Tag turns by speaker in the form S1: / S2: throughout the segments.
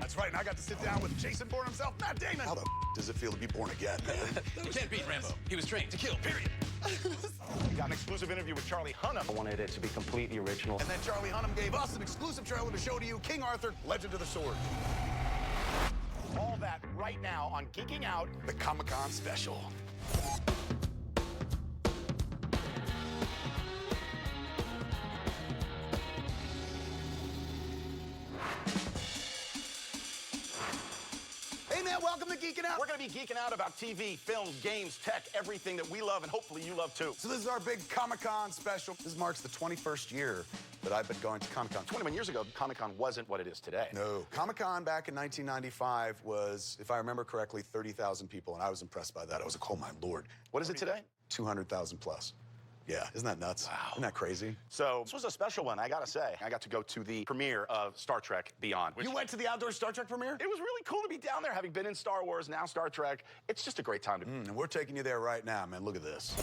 S1: That's right, and I got to sit down with Jason Bourne himself, Matt Damon. How the does it feel to be born again, man?
S2: You can't beat Rambo. He was trained to kill, period.
S1: We got an exclusive interview with Charlie Hunnam.
S3: I wanted it to be completely original.
S1: And then Charlie Hunnam gave us an exclusive trailer to show to you King Arthur, Legend of the Sword. All that right now on Geeking Out, the Comic-Con special. Hey man, welcome to Geeking Out. We're gonna be geeking out about TV, film, games, tech, everything that we love and hopefully you love too. So this is our big Comic-Con special. This marks the 21st year that I've been going to Comic-Con. 21 years ago, Comic-Con wasn't what it is today. No. Comic-Con back in 1995 was, if I remember correctly, 30,000 people, and I was impressed by that. I was like, oh my Lord. What is it today? 200,000 plus. Yeah, isn't that nuts? Wow. Isn't that crazy? So this was a special one, I gotta say. I got to go to the premiere of Star Trek Beyond. You went to the outdoor Star Trek premiere? It was really cool to be down there, having been in Star Wars, now Star Trek. It's just a great time to be. And we're taking you there right now, man. Look at this.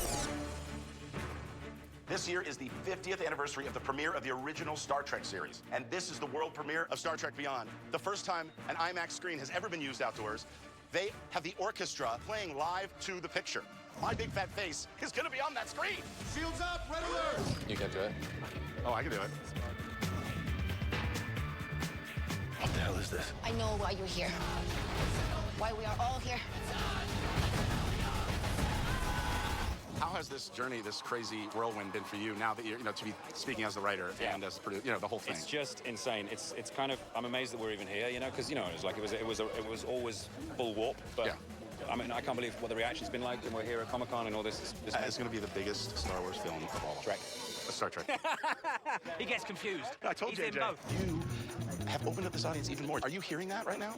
S1: This year is the 50th anniversary of the premiere of the original Star Trek series. And this is the world premiere of Star Trek Beyond. The first time an IMAX screen has ever been used outdoors. They have the orchestra playing live to the picture. My big fat face is gonna be on that screen. Shields up, red alert.
S2: You can do it.
S1: Oh, I can do it.
S2: What the hell is this?
S4: I know why you're here. Why we are all here.
S1: How has this journey, this crazy whirlwind been for you now that you're, to be speaking as the writer and as the whole thing?
S5: It's just insane. It's kind of, I'm amazed that we're even here, because it was always full warp, but. Yeah. I mean, I can't believe what the reaction's been like, and we're here at Comic-Con and all this.
S1: It's going to be the biggest Star Wars film of all.
S5: Trek.
S1: Star Trek.
S6: He gets confused.
S1: I told
S6: He's
S1: you,
S6: in both.
S1: You have opened up this audience even more. Are you hearing that right now?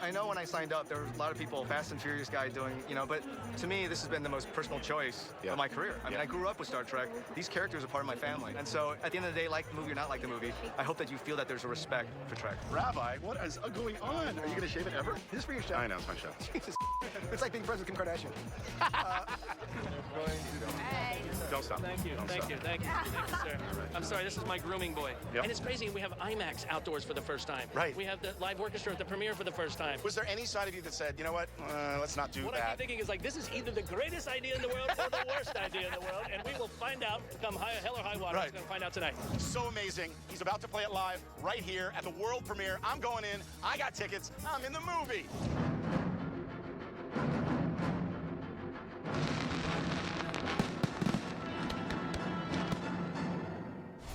S7: I know when I signed up, there were a lot of people, Fast and Furious guy doing, but to me, this has been the most personal choice of my career. I mean, I grew up with Star Trek. These characters are part of my family. And so at the end of the day, like the movie or not like the movie, I hope that you feel that there's a respect for Trek.
S1: Rabbi, what is going on? Are you going to shave it ever?
S7: This is for your show.
S1: I know, it's my show.
S7: Jesus. It's like being friends with Kim Kardashian.
S1: Don't stop.
S6: Thank you, thank you, sir. I'm sorry, this is my grooming boy.
S1: Yep.
S6: And it's crazy, we have IMAX outdoors for the first time.
S1: Right.
S6: We have the live orchestra at the premiere for the first time.
S1: Was there any side of you that said, you know what, let's not do
S6: What
S1: that?
S6: I keep thinking is like, this is either the greatest idea in the world or the worst idea in the world, and we will find out, come hell or high water,
S1: Right.
S6: we're going to find out tonight.
S1: So amazing. He's about to play it live right here at the world premiere. I'm going in. I got tickets. I'm in the movie.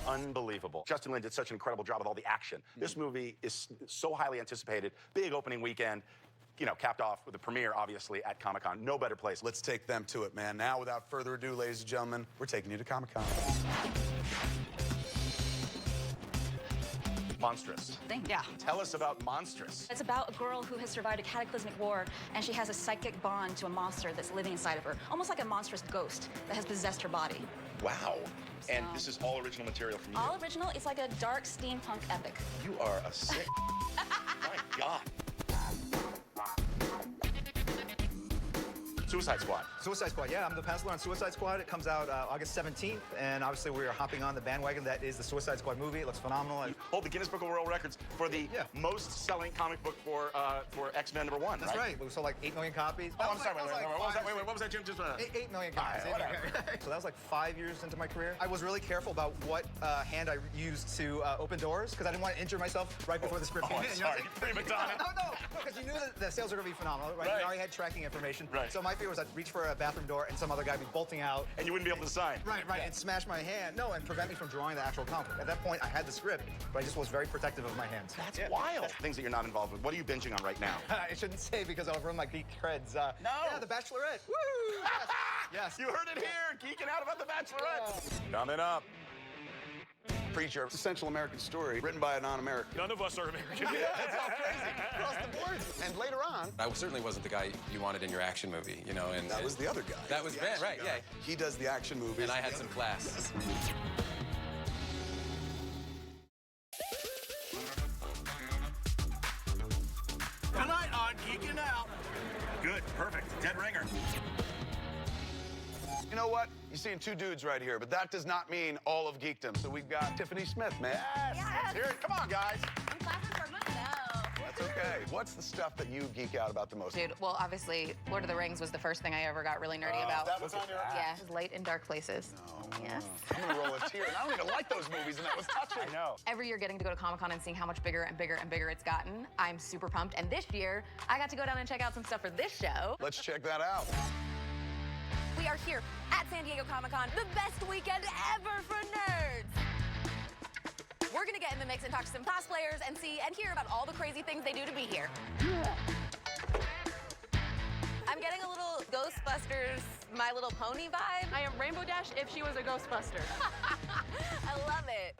S1: Unbelievable. Justin Lin did such an incredible job with all the action. This movie is so highly anticipated. Big opening weekend. Capped off with the premiere, obviously, at Comic-Con. No better place. Let's take them to it, man. Now, without further ado, ladies and gentlemen, we're taking you to Comic-Con. Monstrous.
S4: Yeah.
S1: Tell us about Monstrous.
S4: It's about a girl who has survived a cataclysmic war, and she has a psychic bond to a monster that's living inside of her, almost like a monstrous ghost that has possessed her body.
S1: Wow. And
S4: So-
S1: this is all original material from you.
S4: All original. It's like a dark steampunk epic.
S1: You are a sick. My God. Suicide Squad.
S7: Suicide Squad, yeah, I'm the penciler on Suicide Squad. It comes out August 17th, and obviously we are hopping on the bandwagon. That is the Suicide Squad movie. It looks phenomenal.
S1: Hold the Guinness Book of World Records for the most selling comic book for X-Men #1.
S7: That's right. We sold like 8 million copies.
S1: Oh, I'm sorry. Wait, what was that? Wait, what was that, Jim? Just
S7: 8 million copies.
S1: All right, whatever.
S7: So that was like 5 years into my career. I was really careful about what hand I used to open doors because I didn't want to injure myself right before the script came in.
S1: I'm sorry. Prima donna.
S7: No, because you knew that the sales were going to be phenomenal, right?
S1: Right.
S7: You already had tracking information.
S1: Right.
S7: So my fear was I'd reach for a bathroom door and some other guy would be bolting out.
S1: And you wouldn't be able to sign.
S7: Right, and smash my hand. No, and prevent me from drawing the actual comic. At that point, I had the script, but I just was very protective of my hands.
S1: That's wild. Things that you're not involved with. What are you binging on right now?
S7: I shouldn't say because I'll ruin my geek creds.
S1: No.
S7: Yeah, The Bachelorette. Woo! Yes.
S1: You heard it here. Geeking out about The Bachelorette. Coming up. Preacher, Essential American Story, written by a non-American.
S6: None of us are American.
S1: That's all crazy. Across the board. And later on,
S2: I certainly wasn't the guy you wanted in your action movie, and
S1: that was the other guy.
S2: That was
S1: The
S2: Ben,
S1: action
S2: right?
S1: guy.
S2: Yeah.
S1: He does the action movies.
S2: And I had some class.
S1: Tonight on Geeking Out. Good, perfect, dead ringer. You know what? You're seeing two dudes right here, but that does not mean all of geekdom. So we've got Tiffany Smith, man. Yes. Let's hear it. Come on, guys.
S4: I'm clapping for myself.
S1: That's okay. what's the stuff that you geek out about the most?
S8: Dude, well, obviously, Lord of the Rings was the first thing I ever got really nerdy about.
S1: That was on your
S8: Yeah, it was Light in Dark Places. Yes.
S1: I'm gonna roll a tear, and I don't even like those movies, and that was touching.
S3: I know.
S8: Every year getting to go to Comic-Con and seeing how much bigger and bigger and bigger it's gotten, I'm super pumped. And this year, I got to go down and check out some stuff for this show.
S1: Let's check that out.
S8: We are here at San Diego Comic-Con, the best weekend ever for nerds. We're gonna get in the mix and talk to some cosplayers and see and hear about all the crazy things they do to be here. I'm getting a little Ghostbusters, My Little Pony vibe.
S9: I am Rainbow Dash if she was a Ghostbuster.
S8: I love it.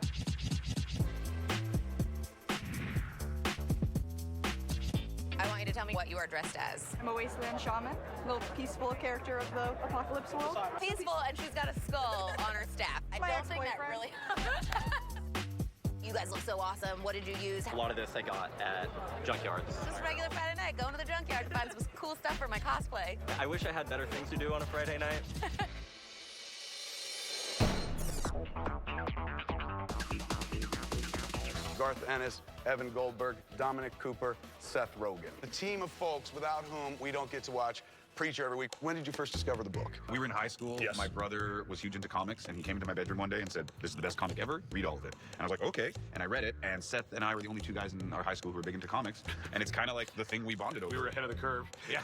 S8: I want you to tell me what you are dressed as.
S9: I'm a wasteland shaman, a little peaceful character of the apocalypse world.
S8: Peaceful, and she's got a skull on her staff. I
S9: My
S8: don't think that
S9: ex-boyfriend.
S8: really... You guys look so awesome. What did you use?
S3: A lot of this I got at junkyards.
S8: Just regular Friday night, going to the junkyard to find some cool stuff for my cosplay.
S3: I wish I had better things to do on a Friday night.
S1: Garth Ennis, Evan Goldberg, Dominic Cooper, Seth Rogen. The team of folks without whom we don't get to watch Preacher every week. When did you first discover the book?
S10: We were in high school.
S5: Yes.
S10: My brother was huge into comics, and he came into my bedroom one day and said, "This is the best comic ever. Read all of it." And I was like, "Okay." And I read it, and Seth and I were the only two guys in our high school who were big into comics. And it's kind of like the thing we bonded over.
S5: We were ahead of the curve.
S10: Yeah.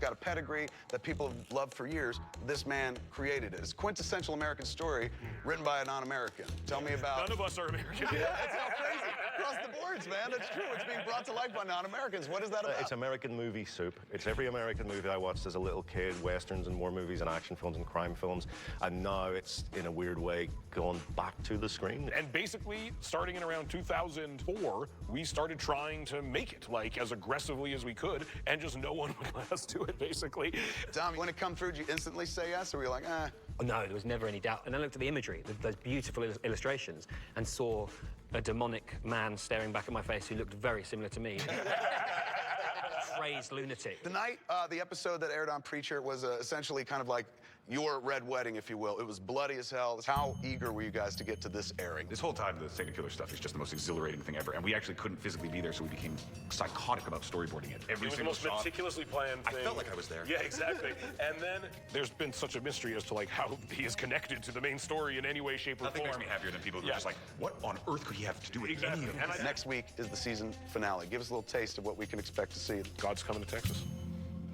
S1: Got a pedigree that people have loved for years. This man created it. It's a quintessential American story written by a non-American. Tell me about...
S5: None of us are American.
S1: Yeah, that's how crazy. Across the boards, man. That's true. It's being brought to life by non-Americans. What is that about?
S11: It's American movie soup. It's every American movie I watched as a little kid, westerns and war movies and action films and crime films. And now it's, in a weird way, gone back to the screen.
S5: And basically, starting in around 2004, we started trying to make it, like, as aggressively as we could, and just no one would let us do it, basically.
S1: Tom, when it come through, did you instantly say yes, or were you like, eh?
S12: No, there was never any doubt. And I looked at the imagery, those beautiful illustrations, and saw a demonic man staring back at my face who looked very similar to me. Crazed lunatic.
S1: Tonight, the episode that aired on Preacher was essentially kind of like your red wedding, if you will. It was bloody as hell. How eager were you guys to get to this airing?
S10: This whole time, the Satan Killer stuff is just the most exhilarating thing ever. And we actually couldn't physically be there, so we became psychotic about storyboarding it.
S5: It was the most meticulously planned thing.
S10: I felt like I was there.
S5: Yeah, exactly. And then there's been such a mystery as to like how he is connected to the main story in any way, shape, or
S10: Nothing
S5: form.
S10: makes me happier than people who are just like, what on earth could he have to do with
S5: Exactly.
S10: any of
S5: And
S10: this?
S1: Next week is the season finale. Give us a little taste of what we can expect to see.
S5: God's coming to Texas.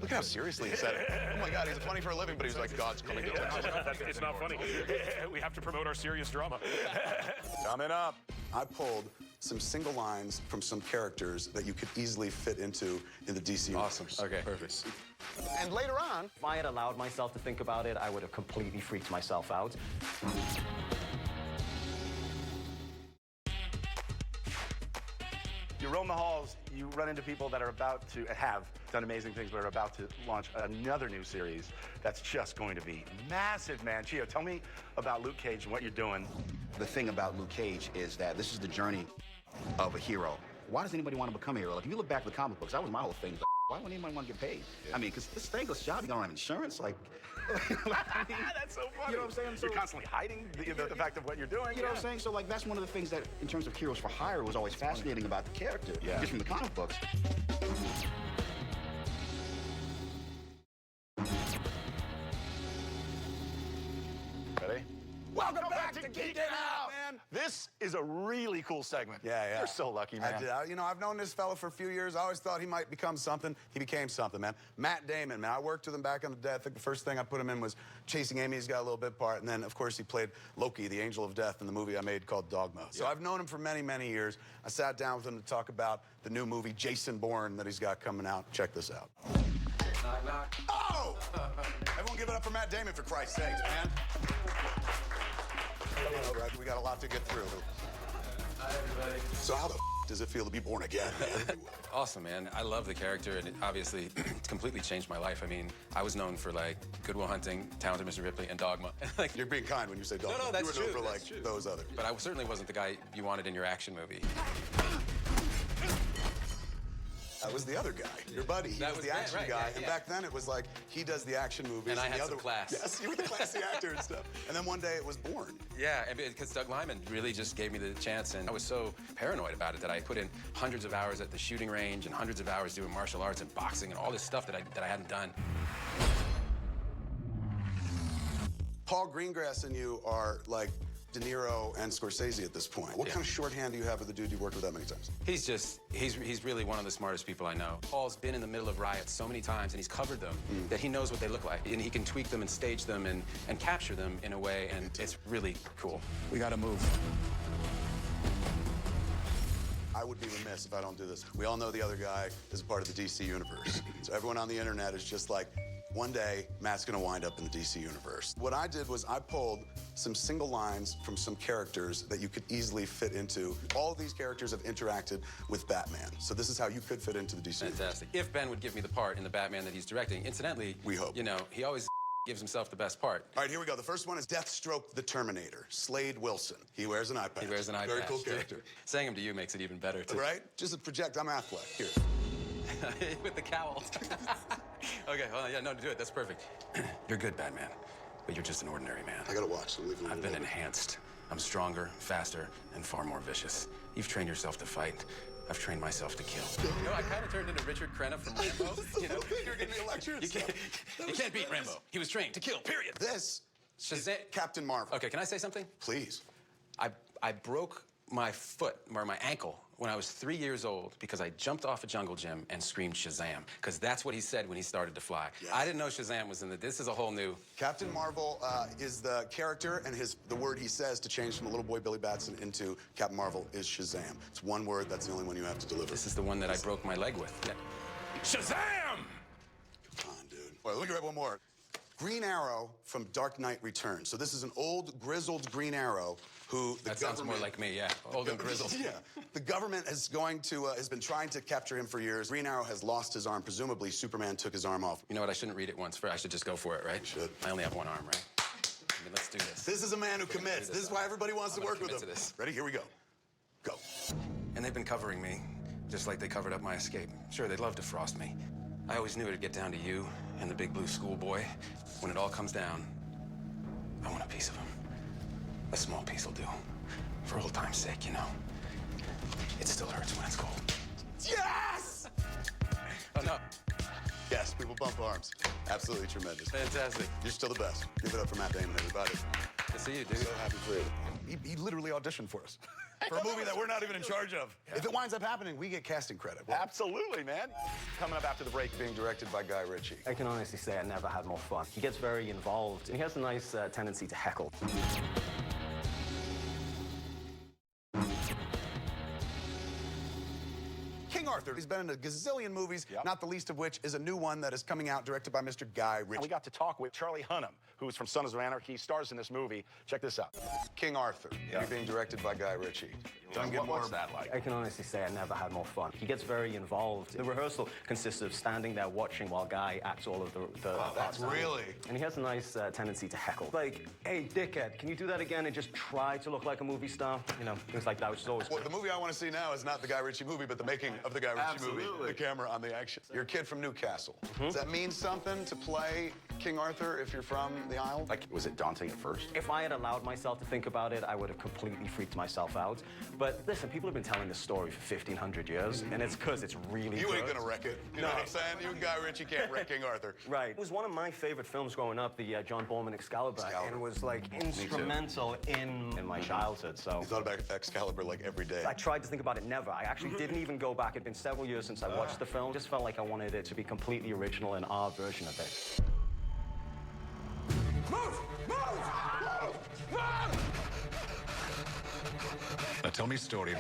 S1: Look how seriously he said it. Oh my God, he's funny for a living, but he's like, God's coming to Texas.
S5: It's not funny. We have to promote our serious drama.
S1: Coming up, I pulled some single lines from some characters that you could easily fit into in the DC universe.
S2: Awesome. Okay, perfect.
S1: And later on,
S3: If I had allowed myself to think about it, I would have completely freaked myself out.
S13: You roam the halls, you run into people that are about to have done amazing things, but are about to launch another new series that's just going to be massive, man. Chio, tell me about Luke Cage and what you're doing.
S14: The thing about Luke Cage is that this is the journey of a hero. Why does anybody want to become a hero? Like, if you look back at the comic books, that was my whole thing. Like, why would anybody want to get paid? I mean, because this thankless job, you don't have insurance, like...
S13: That's so funny.
S14: You know what I'm saying? So,
S13: you're constantly hiding the fact of what you're doing.
S14: you know what I'm saying? So, like, that's one of the things that, in terms of heroes for hire, was always fascinating about the character.
S13: Yeah.
S14: Just from the comic books.
S13: Ready? Welcome back to Geeking Out, man. This is a really cool segment.
S1: yeah.
S13: You're so lucky, man.
S1: You know, I've known this fella for a few years. I always thought he might become something. He became something, man. Matt Damon, man. I worked with him back in the day. I think the first thing I put him in was Chasing Amy. He's got a little bit part. And then, of course, he played Loki, the Angel of Death, in the movie I made called Dogma. So I've known him for many, many years. I sat down with him to talk about the new movie, Jason Bourne, that he's got coming out. Check this out.
S2: Knock, knock.
S1: Oh! Everyone give it up for Matt Damon, for Christ's sakes, man. All right, we got a lot to get through.
S2: Hi, everybody.
S1: So how the does it feel to be born again?
S2: Awesome, man. I love the character, and it obviously it's completely changed my life. I mean, I was known for, like, Good Will Hunting, Talented Mr. Ripley, and Dogma. Like,
S1: You're being kind when you say Dogma.
S2: No, that's
S1: you were known
S2: true.
S1: for,
S2: That's
S1: like,
S2: true.
S1: those others.
S2: But I certainly wasn't the guy you wanted in your action movie.
S1: That was the other guy, your buddy. He was the action guy. And back then it was like, he does the action movies.
S2: And I had
S1: the
S2: some class.
S1: Yes, you were the classy actor and stuff. And then one day it was born.
S2: Yeah, because Doug Liman really just gave me the chance, and I was so paranoid about it that I put in hundreds of hours at the shooting range and hundreds of hours doing martial arts and boxing and all this stuff that I hadn't done.
S1: Paul Greengrass and you are like De Niro and Scorsese at this point. What kind of shorthand do you have with the dude you worked with that many times?
S2: He's really one of the smartest people I know. Paul's been in the middle of riots so many times, and he's covered them, that he knows what they look like. And he can tweak them and stage them and capture them in a way, and it's really cool.
S1: We gotta move. I would be remiss if I don't do this. We all know the other guy is a part of the DC universe. So everyone on the internet is just like, one day, Matt's gonna wind up in the DC universe. What I did was I pulled some single lines from some characters that you could easily fit into. All of these characters have interacted with Batman. So this is how you could fit into the DC universe.
S2: Fantastic. If Ben would give me the part in the Batman that he's directing, incidentally,
S1: we hope.
S2: You know, he always gives himself the best part.
S1: All right, here we go. The first one is Deathstroke the Terminator, Slade Wilson. He wears an eye patch.
S2: He wears an eye patch.
S1: Very cool character.
S2: Saying him to you makes it even better, too.
S1: Right? Just a project. I'm Affleck. Here.
S2: With the cowl. Okay, well, yeah, no, do it. That's perfect. You're good, Batman, but you're just an ordinary man.
S1: I gotta watch.
S2: I've been enhanced. I'm stronger, faster, and far more vicious. You've trained yourself to fight. I've trained myself to kill. You know, I kind of turned into Richard Crenna from Rambo. You know,
S1: you're giving me a lecture.
S2: You can't beat Rambo. He was trained to kill, period.
S1: This
S2: Shazam.
S1: is Captain Marvel.
S2: Okay, can I say something?
S1: Please.
S2: I broke my foot, or my ankle, when I was 3 years old because I jumped off a jungle gym and screamed Shazam, because that's what he said when he started to fly. Yes. I didn't know Shazam was in the... This is a whole new...
S1: Captain Marvel is the character, and the word he says to change from a little boy Billy Batson into Captain Marvel is Shazam. It's one word, that's the only one you have to deliver.
S2: This is the one that I broke my leg with. Yeah. Shazam!
S1: Come on, dude. Wait, look at one more. Green Arrow from Dark Knight Returns. So this is an old, grizzled Green Arrow who the
S2: That sounds more like me, yeah. Old and grizzled.
S1: Yeah. The government has been trying to capture him for years. Green Arrow has lost his arm. Presumably, Superman took his arm off.
S2: You know what? I shouldn't read it once. I should just go for it, right?
S1: You should.
S2: I only have one arm, right? I mean, let's do this.
S1: This is a man who commits. This is why everybody wants to work with him. Ready? Here we go. Go.
S2: And they've been covering me, just like they covered up my escape. Sure, they'd love to frost me. I always knew it'd get down to you and the big blue schoolboy. When it all comes down, I want a piece of him. A small piece will do. For old time's sake, you know. It still hurts when it's cold.
S1: Yes!
S2: Oh, no.
S1: Yes, people bump arms. Absolutely tremendous.
S2: Fantastic.
S1: You're still the best. Give it up for Matt Damon, everybody.
S2: Good to see you, dude.
S1: So happy for you. He literally auditioned for us. For a movie that we're not even in charge of. Yeah. If it winds up happening, we get casting credit. Well,
S13: absolutely, man. Coming up after the break.
S1: Being directed by Guy Ritchie.
S3: I can honestly say I never had more fun. He gets very involved, and he has a nice tendency to heckle.
S1: King Arthur. He's been in a gazillion movies, not the least of which is a new one that is coming out directed by Mr. Guy Ritchie.
S13: And we got to talk with Charlie Hunnam, who's from Sons of Anarchy, stars in this movie. Check this out.
S1: King Arthur. Being directed by Guy Ritchie.
S13: What's that like?
S3: I can honestly say I never had more fun. He gets very involved. The rehearsal consists of standing there watching while Guy acts all of the parts.
S1: Really?
S3: And he has a nice tendency to heckle. Like, hey, dickhead, can you do that again and just try to look like a movie star? You know, things like that, which is always
S1: Well, the movie I want to see now is not the Guy Ritchie movie, but the making of the Guy Ritchie movie. The camera on the action. You're a kid from Newcastle. Does that mean something to play King Arthur if you're from the Isle?
S14: Like, was it daunting at first?
S3: If I had allowed myself to think about it, I would have completely freaked myself out. But listen, people have been telling this story for 1,500 years, and it's because it's really
S1: You
S3: good.
S1: ain't gonna wreck it. You know what I'm saying? You and Guy Ritchie can't wreck King Arthur.
S3: Right. It was one of my favorite films growing up, the John Borman Excalibur, and it was like instrumental in my childhood. So
S1: You thought about Excalibur like every day.
S3: I tried to think about it never. I actually didn't even go back. It'd been several years since I watched the film. Just felt like I wanted it to be completely original in our version of it.
S10: Move! Move! Move! Now tell me a story.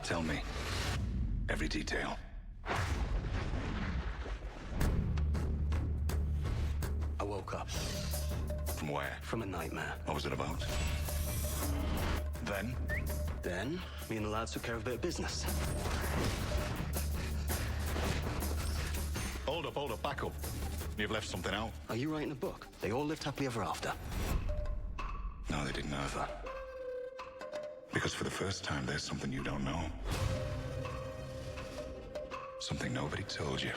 S10: Tell me every detail.
S3: I woke up.
S10: From where?
S3: From a nightmare.
S10: What was it about? Then?
S3: Then, me and the lads took care of a bit of business.
S10: Hold up, back up. You've left something out.
S3: Are you writing a book? They all lived happily ever after.
S10: No, they didn't either. Because for the first time, there's something you don't know. Something nobody told you.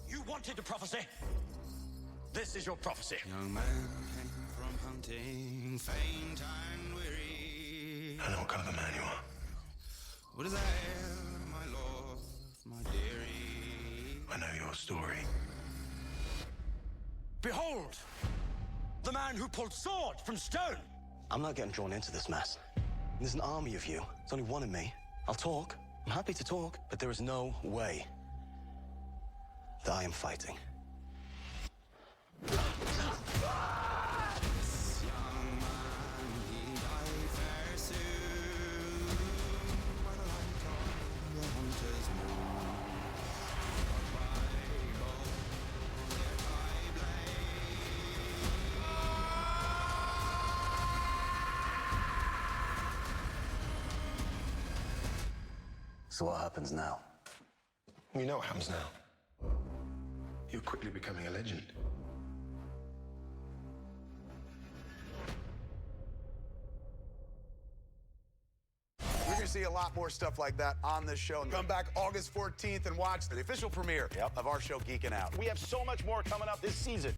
S15: You wanted a prophecy. This is your prophecy.
S2: Young man from hunting, faint and weary.
S10: I know what kind of a man you are.
S2: What is there, my lord, my dearie?
S10: I know your story.
S15: Behold, the man who pulled sword from stone.
S3: I'm not getting drawn into this mess. There's an army of you. There's only one of me. I'll talk. I'm happy to talk, but there is no way that I am fighting. So what happens now?
S10: You know what happens now. You're quickly becoming a legend.
S1: We're going to see a lot more stuff like that on this show. And come back August 14th and watch the official premiere of our show, Geeking Out.
S13: We have so much more coming up this season.